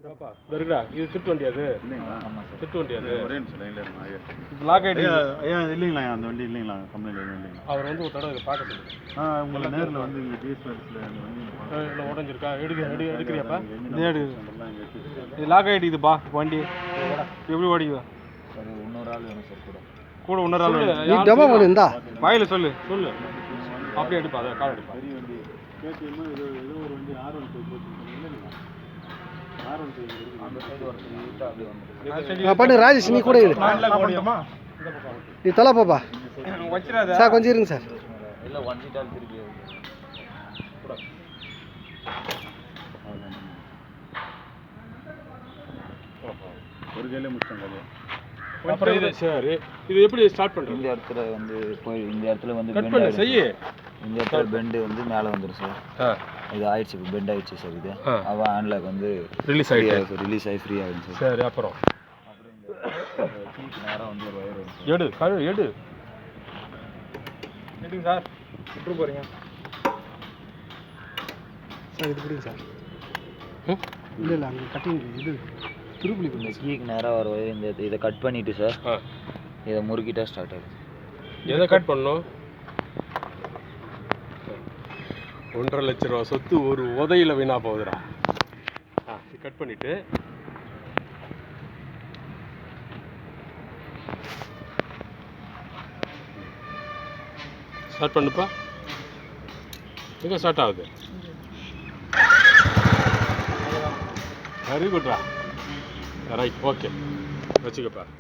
இருக்குடா இது திட்டு வண்டி அது திட்டு வண்டி அது லாக் ஆகிட்டு இல்லைங்களா அந்த வண்டி இல்லைங்களா கம்ப்ளைண்ட் இல்லைங்களா அவர் வந்து ஒரு தடவை பார்க்கறது உங்களை நேரில் வந்து இங்கே டிஎஸ்ஆர்ஸில் அந்த வண்டி இல்லை உடஞ்சிருக்கா எடுக்கிறியாப்பா இது லாக் ஆகிட்டுதுப்பா வண்டி எப்படி ஓடிக்குதா சார் இன்னொரு ஆள் வேணும் சார் கூட இன்னொரு ஆள் நீ டபா போடு இந்தா வாயில் சொல்லு அப்படியே எடுப்பா அதை கால் எடுப்பா பெரிய வண்டி கேடிஎம் ஏதோ ஒரு வண்டி ஆர்வம் போச்சு அந்த சைடு ஒருத்தர் அப்படியே வந்து பண்ணு ராஜேஷ் நீ கூட இரு நீ தலை பாப்பா சார் கொஞ்சம் இருங்க சார் இல்லை வண்டிட்டால் திருப்பி ஒரு கையிலே முடிச்சாங்க அப்புறம் இது சரி இது எப்படி ஸ்டார்ட் பண்ணுறது இந்த இடத்துல வந்து போய் இந்த இடத்துல வந்து கட் பண்ணு செய்யு இந்த இடத்துல பெண்டு வந்து மேலே வந்துடும் சார் இது ஆயிடுச்சு இப்போ பெண்ட் ஆயிடுச்சு சார் இது அவன் ஹேண்ட்லாக் வந்து ரிலீஸ் ஆகிடுச்சு ரிலீஸ் ஆகி ஃப்ரீ ஆகிடுச்சு சார் சரி அப்புறம் நேராக வந்து ஒரு ஒயர் வரும் எடுங்க சார் விட்டு போகிறீங்க சார் இது பிடிங்க சார் இல்லை இல்லை அங்கே கட்டிங் இது திருப்பி இந்த கீக்கு நேராக வர ஒயர் இந்த இதை கட் பண்ணிவிட்டு சார் இதை முறுக்கிட்டா ஸ்டார்ட் ஆகுது எதை கட் பண்ணணும் 1.5 லட்ச ரூபா சொத்து ஒரு உதையில வீணா போகுதுடா கட் பண்ணிட்டு ஸ்டார்ட் பண்ணுப்பா எங்கே ஸ்டார்ட் ஆகுது வெரி குட்ரா ரைட் ஓகே வச்சுக்கப்பா